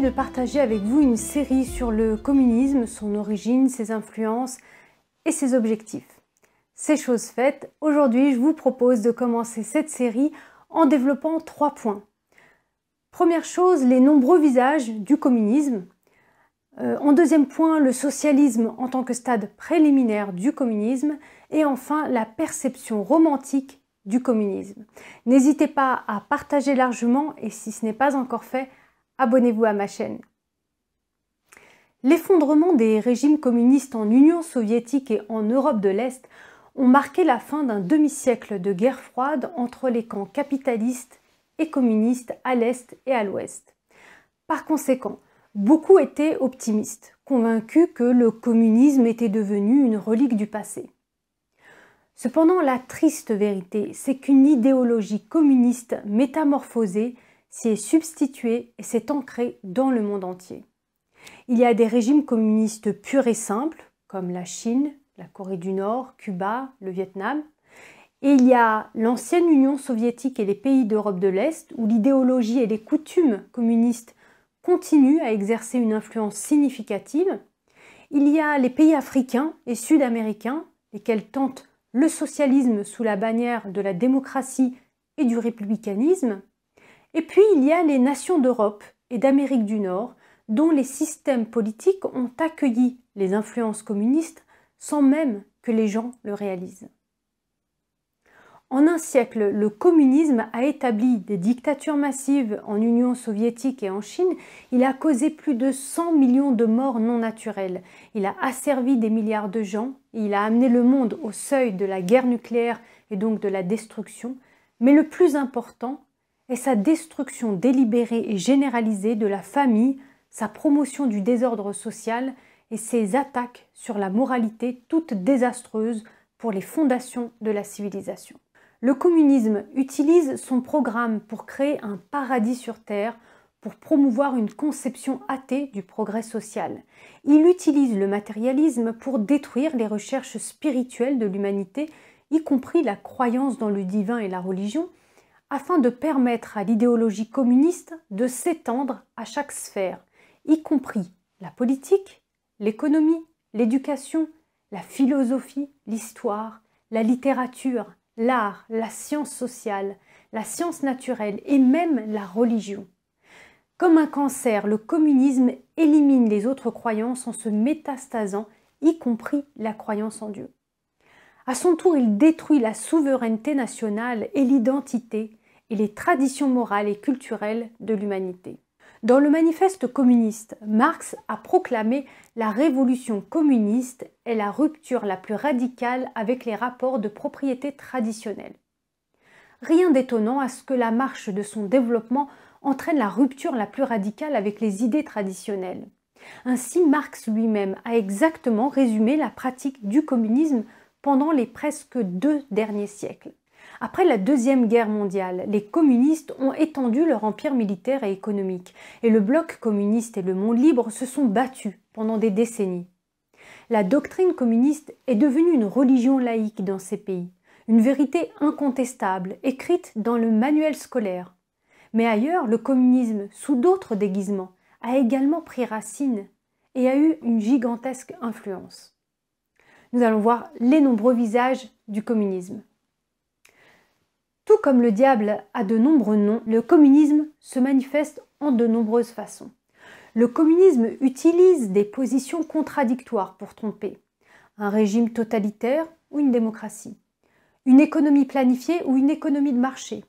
De partager avec vous une série sur le communisme, son origine, ses influences et ses objectifs. C'est chose faite, aujourd'hui je vous propose de commencer cette série en développant 3 points. Première chose, les nombreux visages du communisme. En deuxième point, le socialisme en tant que stade préliminaire du communisme. Et enfin, la perception romantique du communisme. N'hésitez pas à partager largement et si ce n'est pas encore fait, abonnez-vous à ma chaîne. L'effondrement des régimes communistes en Union soviétique et en Europe de l'Est ont marqué la fin d'un demi-siècle de guerre froide entre les camps capitalistes et communistes à l'Est et à l'Ouest. Par conséquent, beaucoup étaient optimistes, convaincus que le communisme était devenu une relique du passé. Cependant, la triste vérité, c'est qu'une idéologie communiste métamorphosée s'y est substituée et s'est ancrée dans le monde entier. Il y a des régimes communistes purs et simples, comme la Chine, la Corée du Nord, Cuba, le Vietnam. Et il y a l'ancienne Union soviétique et les pays d'Europe de l'Est, où l'idéologie et les coutumes communistes continuent à exercer une influence significative. Il y a les pays africains et sud-américains, lesquels tentent le socialisme sous la bannière de la démocratie et du républicanisme. Et puis il y a les nations d'Europe et d'Amérique du Nord, dont les systèmes politiques ont accueilli les influences communistes sans même que les gens le réalisent. En un siècle, le communisme a établi des dictatures massives en Union soviétique et en Chine. Il a causé plus de 100 millions de morts non naturelles. Il a asservi des milliards de gens et il a amené le monde au seuil de la guerre nucléaire et donc de la destruction. Mais le plus important est sa destruction délibérée et généralisée de la famille, sa promotion du désordre social et ses attaques sur la moralité toute désastreuse pour les fondations de la civilisation. Le communisme utilise son programme pour créer un paradis sur Terre, pour promouvoir une conception athée du progrès social. Il utilise le matérialisme pour détruire les recherches spirituelles de l'humanité, y compris la croyance dans le divin et la religion, afin de permettre à l'idéologie communiste de s'étendre à chaque sphère, y compris la politique, l'économie, l'éducation, la philosophie, l'histoire, la littérature, l'art, la science sociale, la science naturelle et même la religion. Comme un cancer, le communisme élimine les autres croyances en se métastasant, y compris la croyance en Dieu. À son tour, il détruit la souveraineté nationale et l'identité et les traditions morales et culturelles de l'humanité. Dans le manifeste communiste, Marx a proclamé la révolution communiste est la rupture la plus radicale avec les rapports de propriété traditionnels. Rien d'étonnant à ce que la marche de son développement entraîne la rupture la plus radicale avec les idées traditionnelles. Ainsi, Marx lui-même a exactement résumé la pratique du communisme pendant les presque 2 derniers siècles. Après la Deuxième Guerre mondiale, les communistes ont étendu leur empire militaire et économique, et le bloc communiste et le monde libre se sont battus pendant des décennies. La doctrine communiste est devenue une religion laïque dans ces pays, une vérité incontestable, écrite dans le manuel scolaire. Mais ailleurs, le communisme, sous d'autres déguisements, a également pris racine et a eu une gigantesque influence. Nous allons voir les nombreux visages du communisme. Tout comme le diable a de nombreux noms, le communisme se manifeste en de nombreuses façons. Le communisme utilise des positions contradictoires pour tromper. Un régime totalitaire ou une démocratie. Une économie planifiée ou une économie de marché.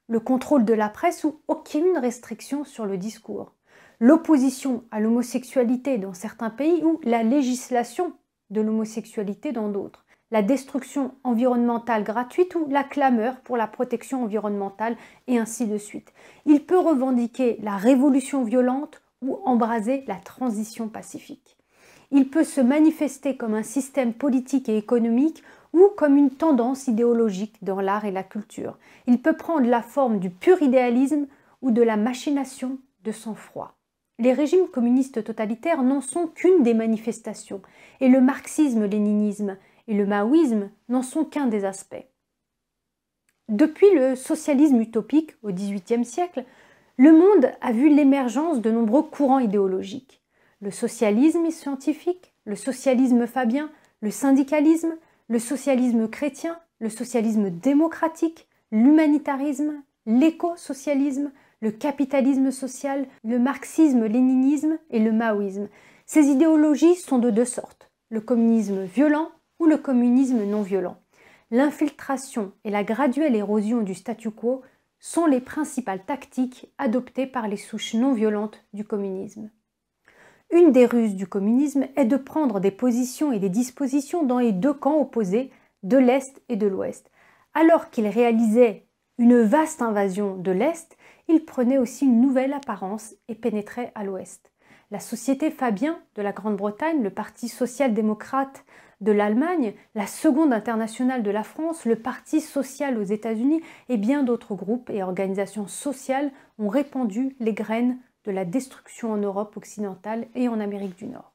Le contrôle de la presse ou aucune restriction sur le discours. L'opposition à l'homosexualité dans certains pays ou la législation de l'homosexualité dans d'autres. La destruction environnementale gratuite ou la clameur pour la protection environnementale et ainsi de suite. Il peut revendiquer la révolution violente ou embraser la transition pacifique. Il peut se manifester comme un système politique et économique ou comme une tendance idéologique dans l'art et la culture. Il peut prendre la forme du pur idéalisme ou de la machination de sang-froid. Les régimes communistes totalitaires n'en sont qu'une des manifestations et le marxisme-léninisme et le maoïsme n'en sont qu'un des aspects. Depuis le socialisme utopique au XVIIIe siècle, Le monde a vu l'émergence de nombreux courants idéologiques. Le socialisme scientifique, le socialisme fabien, le syndicalisme, le socialisme chrétien, le socialisme démocratique, l'humanitarisme, l'éco-socialisme, le capitalisme social, le marxisme-léninisme et le maoïsme. Ces idéologies sont de deux sortes, le communisme violent ou le communisme non violent. L'infiltration et la graduelle érosion du statu quo sont les principales tactiques adoptées par les souches non violentes du communisme. Une des ruses du communisme est de prendre des positions et des dispositions dans les deux camps opposés, de l'Est et de l'Ouest. Alors qu'il réalisait une vaste invasion de l'Est, il prenait aussi une nouvelle apparence et pénétrait à l'Ouest. La Société Fabien de la Grande-Bretagne, le Parti social-démocrate de l'Allemagne, la Seconde Internationale de la France, le Parti social aux États-Unis et bien d'autres groupes et organisations sociales ont répandu les graines de la destruction en Europe occidentale et en Amérique du Nord.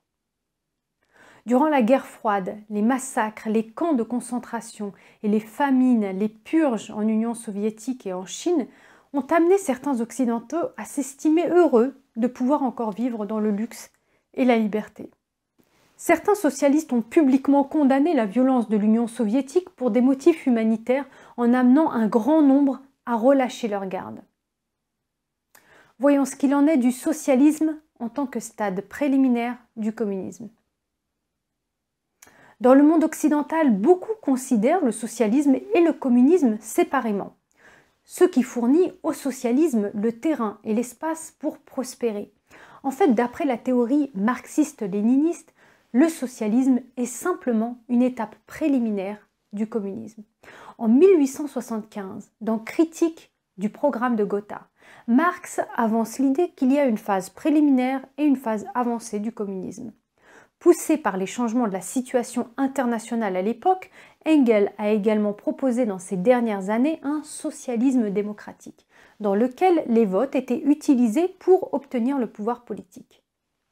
Durant la guerre froide, les massacres, les camps de concentration et les famines, les purges en Union soviétique et en Chine ont amené certains Occidentaux à s'estimer heureux de pouvoir encore vivre dans le luxe et la liberté. Certains socialistes ont publiquement condamné la violence de l'Union soviétique pour des motifs humanitaires en amenant un grand nombre à relâcher leur garde. Voyons ce qu'il en est du socialisme en tant que stade préliminaire du communisme. Dans le monde occidental, beaucoup considèrent le socialisme et le communisme séparément, ce qui fournit au socialisme le terrain et l'espace pour prospérer. En fait, d'après la théorie marxiste-léniniste, le socialisme est simplement une étape préliminaire du communisme. En 1875, dans Critique du programme de Gotha, Marx avance l'idée qu'il y a une phase préliminaire et une phase avancée du communisme. Poussé par les changements de la situation internationale à l'époque, Engels a également proposé dans ces dernières années un socialisme démocratique, dans lequel les votes étaient utilisés pour obtenir le pouvoir politique.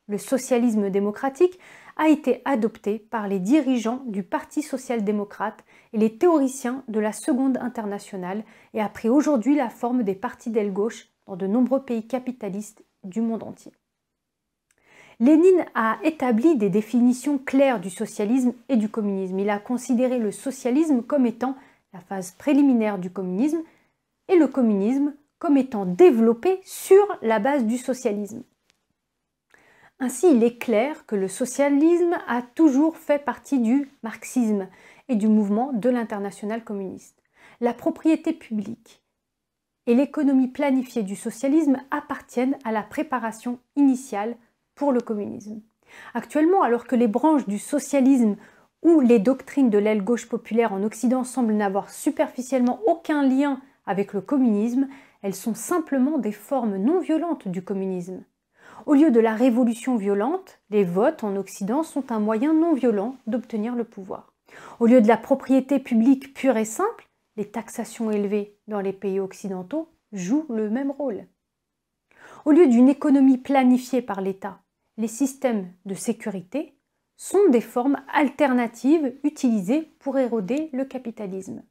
Le socialisme démocratique a été adopté par les dirigeants du Parti social-démocrate et les théoriciens de la Seconde Internationale et a pris aujourd'hui la forme des partis d'aile gauche dans de nombreux pays capitalistes du monde entier. Lénine a établi des définitions claires du socialisme et du communisme. Il a considéré le socialisme comme étant la phase préliminaire du communisme et le communisme comme étant développé sur la base du socialisme. Ainsi, il est clair que le socialisme a toujours fait partie du marxisme et du mouvement de l'internationale communiste. La propriété publique et l'économie planifiée du socialisme appartiennent à la préparation initiale pour le communisme. Actuellement, alors que les branches du socialisme ou les doctrines de l'aile gauche populaire en Occident semblent n'avoir superficiellement aucun lien avec le communisme, elles sont simplement des formes non violentes du communisme. Au lieu de la révolution violente, les votes en Occident sont un moyen non violent d'obtenir le pouvoir. Au lieu de la propriété publique pure et simple, les taxations élevées dans les pays occidentaux jouent le même rôle. Au lieu d'une économie planifiée par l'État, les systèmes de sécurité sont des formes alternatives utilisées pour éroder le capitalisme.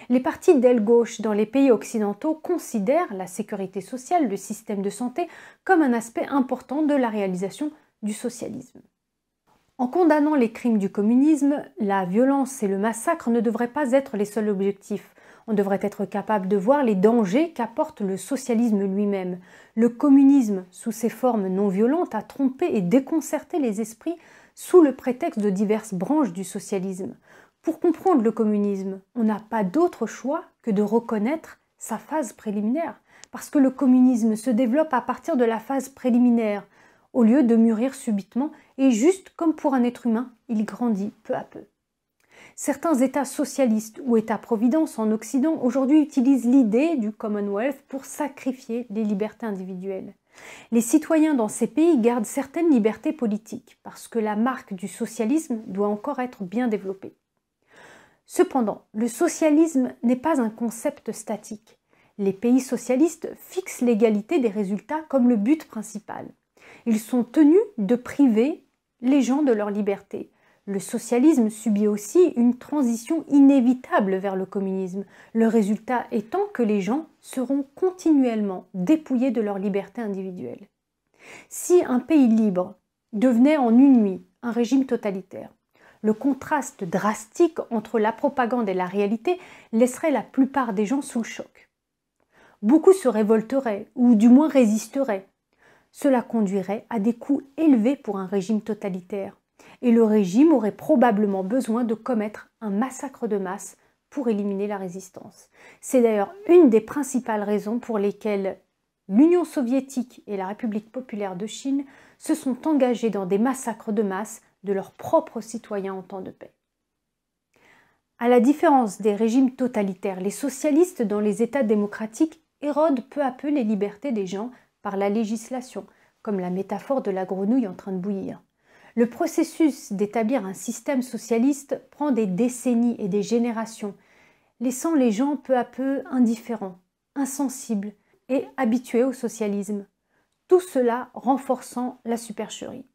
Les partis d'aile gauche dans les pays occidentaux considèrent la sécurité sociale, le système de santé, comme un aspect important de la réalisation du socialisme. En condamnant les crimes du communisme, la violence et le massacre ne devraient pas être les seuls objectifs. On devrait être capable de voir les dangers qu'apporte le socialisme lui-même. Le communisme, sous ses formes non violentes, a trompé et déconcerté les esprits sous le prétexte de diverses branches du socialisme. Pour comprendre le communisme, on n'a pas d'autre choix que de reconnaître sa phase préliminaire, parce que le communisme se développe à partir de la phase préliminaire, au lieu de mûrir subitement, et juste comme pour un être humain, il grandit peu à peu. Certains États socialistes ou États-providence en Occident aujourd'hui utilisent l'idée du Commonwealth pour sacrifier les libertés individuelles. Les citoyens dans ces pays gardent certaines libertés politiques parce que la marque du socialisme doit encore être bien développée. Cependant, le socialisme n'est pas un concept statique. Les pays socialistes fixent l'égalité des résultats comme le but principal. Ils sont tenus de priver les gens de leur liberté. Le socialisme subit aussi une transition inévitable vers le communisme, le résultat étant que les gens seront continuellement dépouillés de leur liberté individuelle. Si un pays libre devenait en une nuit un régime totalitaire, le contraste drastique entre la propagande et la réalité laisserait la plupart des gens sous le choc. Beaucoup se révolteraient, ou du moins résisteraient. Cela conduirait à des coûts élevés pour un régime totalitaire, et le régime aurait probablement besoin de commettre un massacre de masse pour éliminer la résistance. C'est d'ailleurs une des principales raisons pour lesquelles l'Union soviétique et la République populaire de Chine se sont engagés dans des massacres de masse de leurs propres citoyens en temps de paix. À la différence des régimes totalitaires, les socialistes dans les États démocratiques érodent peu à peu les libertés des gens par la législation, comme la métaphore de la grenouille en train de bouillir. Le processus d'établir un système socialiste prend des décennies et des générations, laissant les gens peu à peu indifférents, insensibles et habitués au socialisme. Tout cela renforçant la supercherie.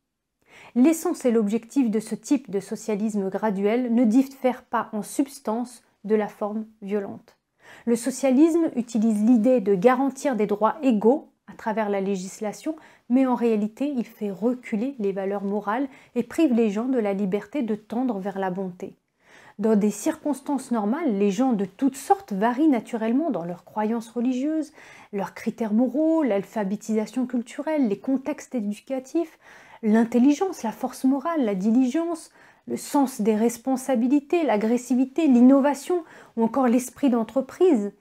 L'essence et l'objectif de ce type de socialisme graduel ne diffèrent pas en substance de la forme violente. Le socialisme utilise l'idée de garantir des droits égaux à travers la législation, mais en réalité, il fait reculer les valeurs morales et prive les gens de la liberté de tendre vers la bonté. Dans des circonstances normales, les gens de toutes sortes varient naturellement dans leurs croyances religieuses, leurs critères moraux, l'alphabétisation culturelle, les contextes éducatifs, l'intelligence, la force morale, la diligence, le sens des responsabilités, l'agressivité, l'innovation ou encore l'esprit d'entreprise.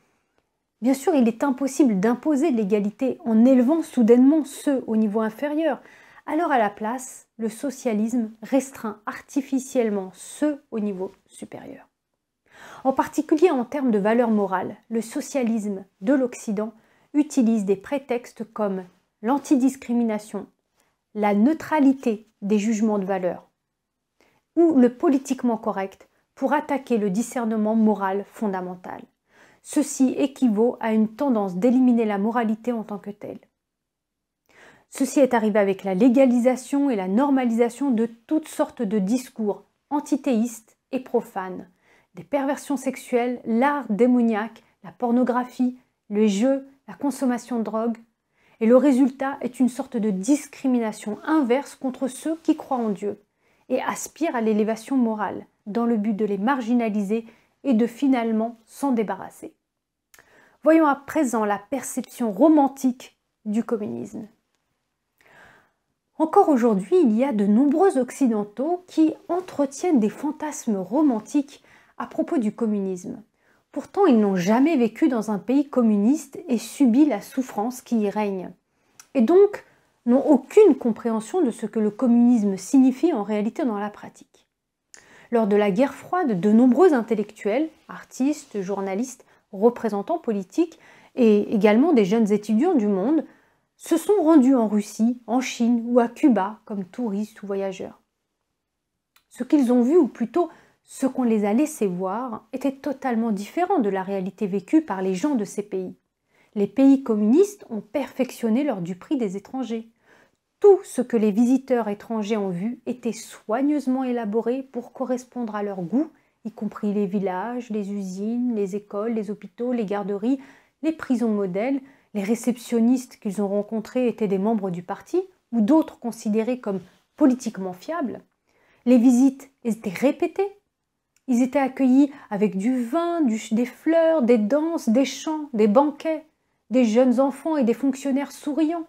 Bien sûr, il est impossible d'imposer l'égalité en élevant soudainement ceux au niveau inférieur. Alors à la place, le socialisme restreint artificiellement ceux au niveau supérieur. En particulier en termes de valeurs morales, le socialisme de l'Occident utilise des prétextes comme l'antidiscrimination, la neutralité des jugements de valeur ou le politiquement correct pour attaquer le discernement moral fondamental. Ceci équivaut à une tendance d'éliminer la moralité en tant que telle. Ceci est arrivé avec la légalisation et la normalisation de toutes sortes de discours antithéistes et profanes, des perversions sexuelles, l'art démoniaque, la pornographie, le jeu, la consommation de drogue. Et le résultat est une sorte de discrimination inverse contre ceux qui croient en Dieu et aspirent à l'élévation morale, dans le but de les marginaliser et de finalement s'en débarrasser. Voyons à présent la perception romantique du communisme. Encore aujourd'hui, il y a de nombreux Occidentaux qui entretiennent des fantasmes romantiques à propos du communisme. Pourtant, ils n'ont jamais vécu dans un pays communiste et subi la souffrance qui y règne. Et donc, n'ont aucune compréhension de ce que le communisme signifie en réalité dans la pratique. Lors de la guerre froide, de nombreux intellectuels, artistes, journalistes, représentants politiques et également des jeunes étudiants du monde se sont rendus en Russie, en Chine ou à Cuba comme touristes ou voyageurs. Ce qu'ils ont vu, ou plutôt ce qu'on les a laissés voir, était totalement différent de la réalité vécue par les gens de ces pays. Les pays communistes ont perfectionné leur du prix des étrangers. Tout ce que les visiteurs étrangers ont vu était soigneusement élaboré pour correspondre à leur goût, y compris les villages, les usines, les écoles, les hôpitaux, les garderies, les prisons modèles. Les réceptionnistes qu'ils ont rencontrés étaient des membres du parti ou d'autres considérés comme politiquement fiables. Les visites étaient répétées. Ils étaient accueillis avec du vin, des fleurs, des danses, des chants, des banquets, des jeunes enfants et des fonctionnaires souriants.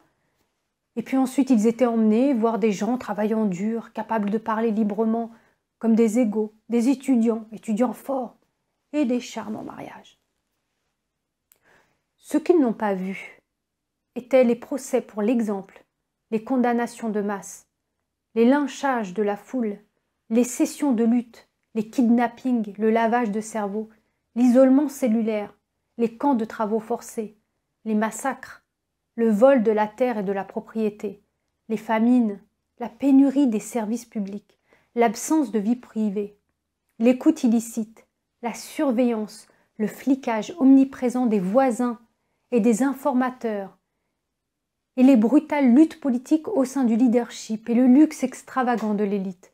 Et puis ensuite, ils étaient emmenés voir des gens travaillant dur, capables de parler librement, comme des égaux, des étudiants forts, et des charmes en mariage. Ce qu'ils n'ont pas vu étaient les procès pour l'exemple, les condamnations de masse, les lynchages de la foule, les sessions de lutte, les kidnappings, le lavage de cerveau, l'isolement cellulaire, les camps de travaux forcés, les massacres, le vol de la terre et de la propriété, les famines, la pénurie des services publics, l'absence de vie privée, l'écoute illicite, la surveillance, le flicage omniprésent des voisins et des informateurs, et les brutales luttes politiques au sein du leadership et le luxe extravagant de l'élite.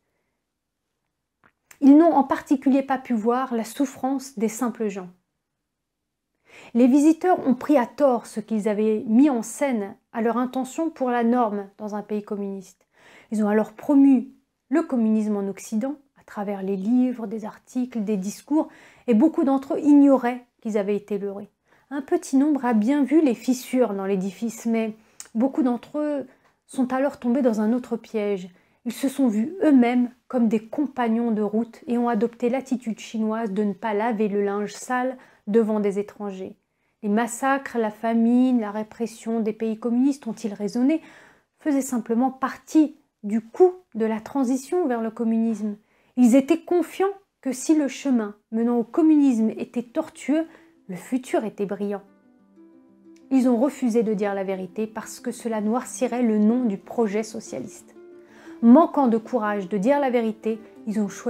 Ils n'ont en particulier pas pu voir la souffrance des simples gens. Les visiteurs ont pris à tort ce qu'ils avaient mis en scène à leur intention pour la norme dans un pays communiste. Ils ont alors promu le communisme en Occident à travers les livres, des articles, des discours, et beaucoup d'entre eux ignoraient qu'ils avaient été leurrés. Un petit nombre a bien vu les fissures dans l'édifice, mais beaucoup d'entre eux sont alors tombés dans un autre piège. Ils se sont vus eux-mêmes comme des compagnons de route et ont adopté l'attitude chinoise de ne pas laver le linge sale devant des étrangers. Les massacres, la famine, la répression des pays communistes, ont-ils raisonné, faisaient simplement partie du coût de la transition vers le communisme. Ils étaient confiants que si le chemin menant au communisme était tortueux, le futur était brillant. Ils ont refusé de dire la vérité parce que cela noircirait le nom du projet socialiste. Manquant de courage de dire la vérité, ils ont choisi